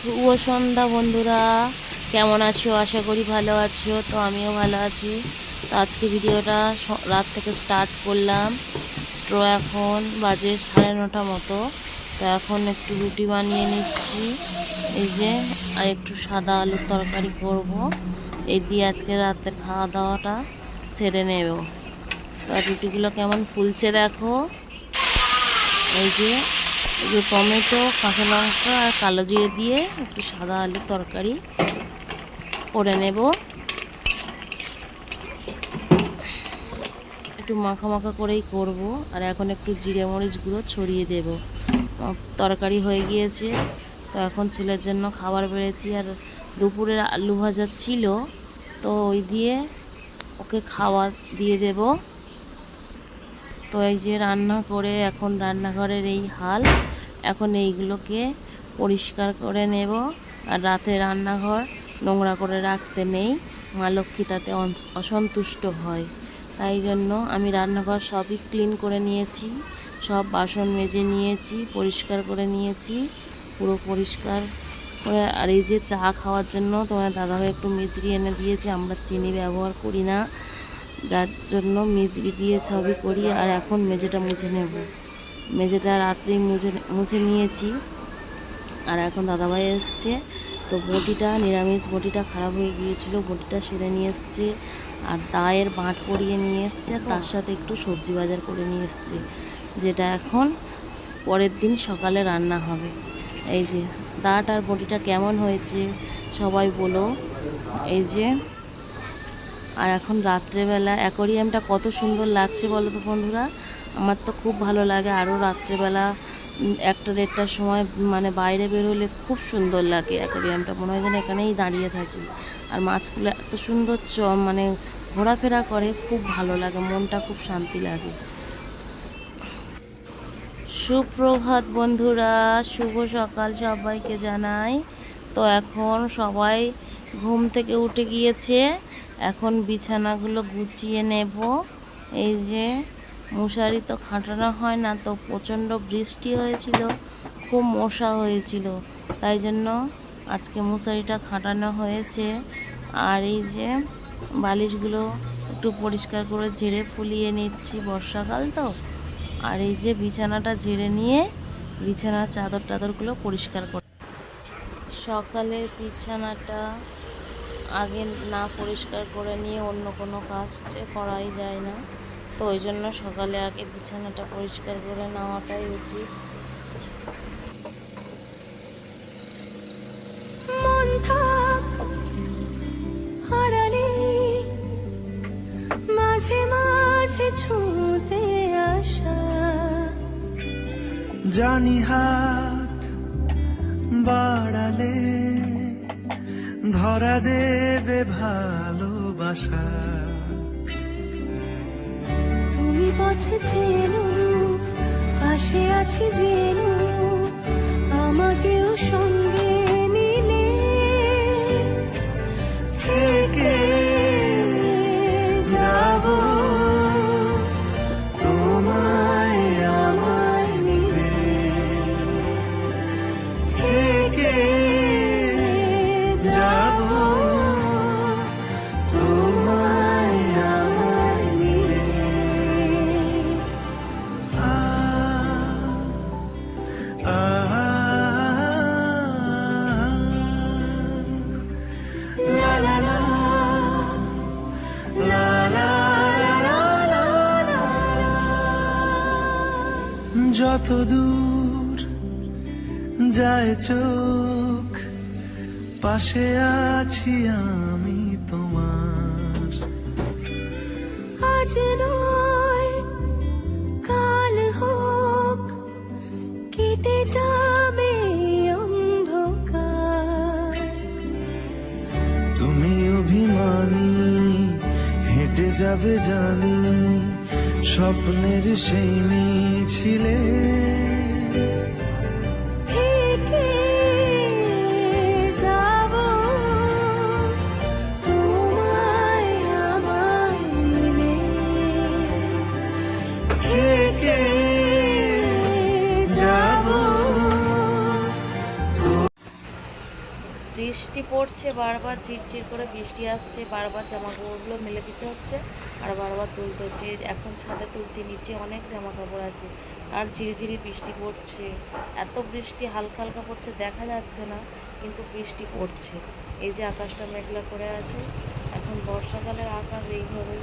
শুভ সন্ধ্যা বন্ধুরা, কেমন আছো? আশা করি ভালো আছো। তো আমিও ভালো আছি। তো আজকে ভিডিওটা রাত থেকে স্টার্ট করলাম। তো এখন বাজে 9:30 মতো। তো এখন একটু রুটি বানিয়ে নিচ্ছি, এই যে, আর একটু সাদা আলুর তরকারি করব। এই দিয়ে আজকে রাতের খাওয়া দাওয়াটা সেরে নেব। তো রুটিগুলো কেমন ফুলছে দেখো। এই যে টমেটো, কাঁচা লঙ্কা আর কালো জিরে দিয়ে একটু সাদা আলুর তরকারি করে নেব। একটু মাখা মাখা করেই করব। আর এখন একটু জিরে মরিচ গুঁড়ো ছড়িয়ে দেব। তরকারি হয়ে গিয়েছে। তো এখন ছেলের জন্য খাবার বেড়েছি। আর দুপুরের আলু ভাজা ছিল, তো ওই দিয়ে ওকে খাওয়া দিয়ে দেব। তো এই যে রান্না করে এখন রান্নাঘরের এই হাল। এখন এইগুলোকে পরিষ্কার করে নেব। আর রাতে রান্নাঘর নোংরা করে রাখতে নেই, মা লক্ষ্মী তাতে অসন্তুষ্ট হয়। তাই জন্য আমি রান্নাঘর সবই ক্লিন করে নিয়েছি, সব বাসন মেজে নিয়েছি, পরিষ্কার করে নিয়েছি, পুরো পরিষ্কার করে। আর এই যে চা খাওয়ার জন্য তোমার দাদাভাই একটু মিচড়ি এনে দিয়েছে। আমরা চিনি ব্যবহার করি না, যার জন্য মিচড়ি দিয়ে সবই করি। আর এখন মেঝেটা মুছে নেব। মেঝেটা রাত্রেই মুছে নিয়েছি। আর এখন দাদাভাই এসছে, তো বটিটা, নিরামিষ বটিটা খারাপ হয়ে গিয়েছিল, বটিটা সেরে নিয়ে এসছে। আর দায়ের বাঁট পরিয়ে নিয়ে এসছে, তার সাথে একটু সবজি বাজার করে নিয়ে এসছে, যেটা এখন পরের দিন সকালে রান্না হবে। এই যে দাঁট আর বটিটা কেমন হয়েছে সবাই বলো। এই যে, আর এখন রাত্রেবেলা অ্যাকোরিয়ামটা কত সুন্দর লাগছে বলো তো বন্ধুরা। আমার তো খুব ভালো লাগে। আরও রাত্রেবেলা 1টা-1:30টার সময় মানে বাইরে বেরোলে খুব সুন্দর লাগে অ্যাকোরিয়ামটা, মনে হয় যেন এখানেই দাঁড়িয়ে থাকি। আর মাছগুলো এত সুন্দর মানে ঘোরাফেরা করে, খুব ভালো লাগে, মনটা খুব শান্তি লাগে। সুপ্রভাত বন্ধুরা, শুভ সকাল সবাইকে জানাই। তো এখন সবাই ঘুম থেকে উঠে গিয়েছে। এখন বিছানাগুলো গুছিয়ে নেব। এই যে মশারি তো খাটানো হয় না, তো প্রচণ্ড বৃষ্টি হয়েছিল, খুব মশা হয়েছিল, তাই জন্য আজকে মশারিটা খাটানো হয়েছে। আর এই যে বালিশগুলো একটু পরিষ্কার করে ঝেড়ে ফুলিয়ে নিচ্ছি, বর্ষাকাল তো। আর এই যে বিছানাটা ঝেড়ে নিয়ে বিছানার চাদর টাদরগুলো পরিষ্কার করে। সকালের বিছানাটা আগে না পরিষ্কার করে নিয়ে অন্য কোনো কাজ করাই যায় না, তো ওই জন্য সকালে আগে বিছানাটা পরিষ্কার করে নেওয়াটাই উচিত। মাঝে মাঝে ছুঁতে আসা, জানি হাত বাড়ালে ধরা দেবে ভালোবাসা। তুমি পথে চেনো, পাশে আছি জেনো, আমাকেও সঙ্গে নিলে থেকে যাব তোমায় আমায় মিলে, থেকে যাব তোমায় আমায় মিলে। লা লা লা লা লা লা লা লা। যত দূর যায় চোখ, পাশে আছি আমি তোমার। আজ নয় কাল হোক, কেটে যাবে অন্ধকার। তুমি অভিমানী, হেঁটে যাবে জানি, স্বপ্নের সেই মিছিলে থেকে যাব তোমায় আমায় মিলে, থেকে যাব। বৃষ্টি পড়ছে, বারবার চিরচির করে বৃষ্টি আসছে, বারবার জামা কাপড়গুলো মেলে দিতে হচ্ছে আর বারবার তুলতে হচ্ছে। এখন ছাদে তুলছি, নিচে অনেক জামা কাপড় আছে আর ঝিরিঝিরি বৃষ্টি পড়ছে। এত বৃষ্টি হালকা হালকা পড়ছে, দেখা যাচ্ছে না কিন্তু বৃষ্টি পড়ছে। এই যে আকাশটা মেঘলা করে আছে, এখন বর্ষাকালের আকাশ এইভাবে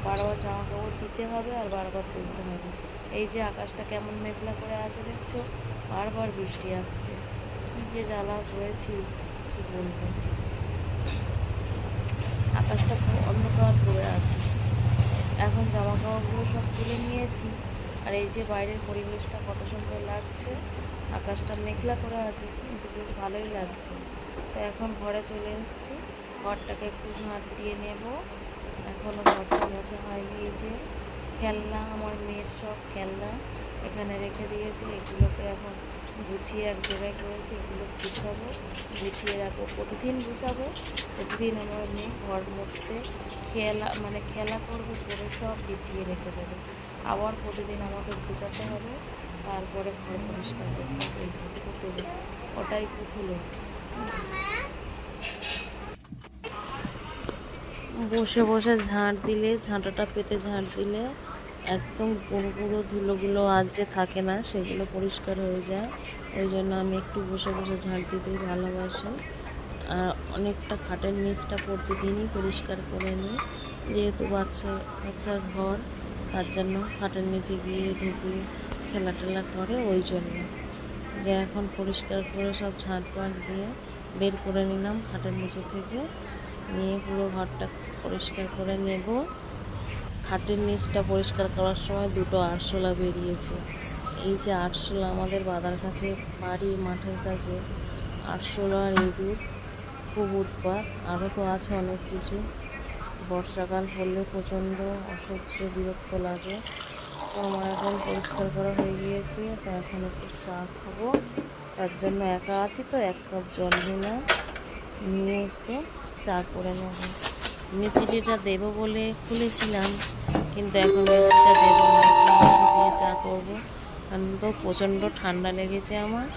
বারবার জামা কাপড় দিতে হবে আর বারবার তুলতে হবে। এই যে আকাশটা কেমন মেঘলা করে আছে দেখছো, বারবার বৃষ্টি আসছে। কী যে জ্বালা করেছি কি বলবো। আকাশটা পুরো অন্ধকার করে আছে। এখন জামা কাপড়গুলো সব তুলে নিয়েছি আর এই যে বাইরের পরিবেশটা কত সুন্দর লাগছে। আকাশটা মেঘলা করে আছে কিন্তু বেশ ভালোই লাগছে। তো এখন ঘরে চলে এসেছি, ঘরটাকে একটু ঝাঁট দিয়ে নেব। এখনও ঘরটা মোছা হয়নি। এই যে খেলনা, আমার মেয়ের সব খেলনা এখানে রেখে দিয়েছি, এগুলোকে এখন গুছিয়ে এক জায়গায় করেছি, এগুলো গুছাবো, গুছিয়ে রাখবো। প্রতিদিন গুছাবো, প্রতিদিন আমার মেয়ে ঘর মধ্যে খেলা করবে, করে সব বিছিয়ে রেখে দেবে। আবার প্রতিদিন আমাকে গুছাতে হবে, তারপরে ঘর পরিষ্কার করতে হবে। এই যে পুতুল, ওটাই পুতুল। বসে বসে ঝাঁট দিলে, ঝাঁটাটা পেতে ঝাঁট দিলে একদম পুরো পুরো ধুলোগুলো আর যে থাকে না সেগুলো পরিষ্কার হয়ে যায়। ওই জন্য আমি একটু বসে বসে ঝাঁট দিতেই ভালোবাসি। আর অনেকটা খাটের নিচটা প্রতিদিনই পরিষ্কার করে নিই, যেহেতু বাচ্চার ঘর, তার জন্য খাটের নিচে গিয়ে ঢুকে খেলা টেলা করে। ওই জন্য যে এখন পরিষ্কার করে সব ঝাঁট পাট দিয়ে বের করে নিলাম খাটের নিচে থেকে, নিয়ে পুরো ঘরটা পরিষ্কার করে নেব। খাটের নিচটা পরিষ্কার করার সময় দুটো আরশোলা বেরিয়েছে। এই যে আরশোলা, আমাদের বাদার কাছে বাড়ি মাঠের কাছে আরশোলা আর ইঁদুর খুব উৎপাত। আরও তো আছে অনেক কিছু। বর্ষাকাল পড়লে প্রচণ্ড অসহ্য বিরক্ত লাগে। তো আমার এখন পরিষ্কার করা হয়ে গিয়েছে, তো এখন একটু চা খাবো। তার জন্য একা আছি তো 1 কাপ জল নিলাম, নিয়ে একটু চা করে নেব। মিচিটিটা দেবো বলে খুলেছিলাম, কিন্তু এখন মিচিটিটা দেবো না, একটু মধু দিয়ে চা করবো। কারণ তো প্রচণ্ড ঠান্ডা লেগেছে আমার,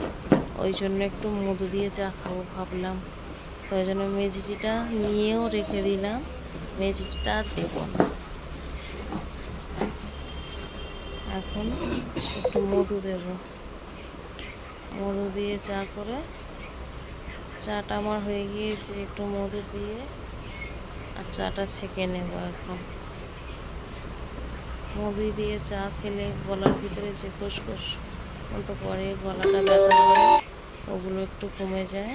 ওই জন্য একটু মধু দিয়ে চা খাবো ভাবলাম। তো ওই জন্য মেঝিটিটা নিয়েও রেখে দিলাম, মেঝিটিটা আর দেবো না। এখন একটু মধু দেব, মধু দিয়ে চা করে, চাটা আমার হয়ে গিয়েছে, একটু মধু দিয়ে আর চাটা ছেঁকে নেব। এখন মধু দিয়ে চা খেলে গলার ভিতরে যে খুসখুস মতো করে, গলাটা ব্যথা করে, ওগুলো একটু কমে যায়।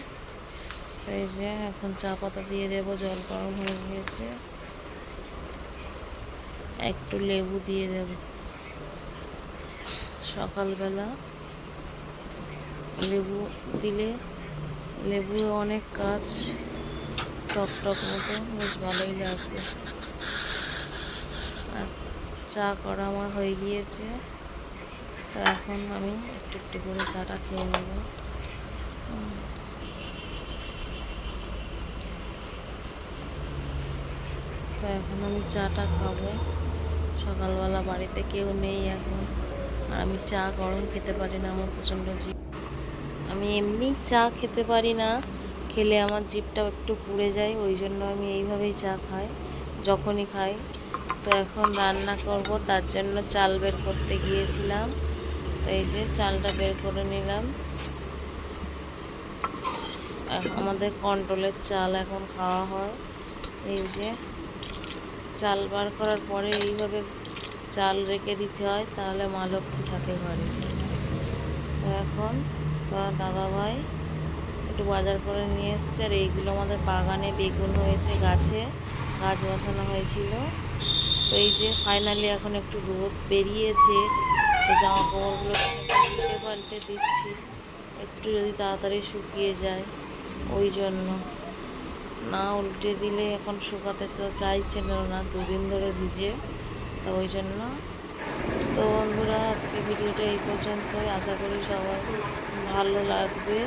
এই যে এখন চা পাতা দিয়ে দেবো, জল গরম হয়ে গিয়েছে, একটু লেবু দিয়ে দেব। সকালবেলা লেবু দিলে, লেবু অনেক কাজ, টক টক মতো বেশ ভালোই লাগবে। আর চা করা আমার হয়ে গিয়েছে, তো এখন আমি একটু একটু করে চাটা খেয়ে নেব। তো এখন আমি চাটা খাবো। সকালবেলা বাড়িতে কেউ নেই এখন, আর আমি চা গরম খেতে পারি না, আমার প্রচণ্ড জিভ। আমি এমনি চা খেতে পারি না, খেলে আমার জিভটা একটু পুড়ে যায়, ওই জন্য আমি এইভাবেই চা খাই যখনই খাই। তো এখন রান্না করব, তার জন্য চাল বের করতে গিয়েছিলাম। তো এই যে চালটা বের করে নিলাম। আমাদের কন্ট্রোলের চাল এখন খাওয়া হয়। এই যে চাল বার করার পরে এইভাবে চাল রেখে দিতে হয়, তাহলে মা লক্ষ্মী থাকে ঘরে। তো এখন দাদা ভাই একটু বাজার করে নিয়ে এসছে, আর এইগুলো আমাদের বাগানে বেগুন হয়েছে, গাছ বসানো হয়েছিল। তো এই যে ফাইনালি এখন একটু রোদ বেরিয়েছে, তো জামা কাপড়গুলো উল্টে পাল্টে দিচ্ছি, একটু যদি তাড়াতাড়ি শুকিয়ে যায়। ওই জন্য না উল্টে দিলে এখন শুকাতে চাইছিল না, 2 দিন ধরে ভিজে। তো ওই জন্য, তো বন্ধুরা আজকে ভিডিওটা এই পর্যন্তই। আশা করি সবাই ভালো লাগবে।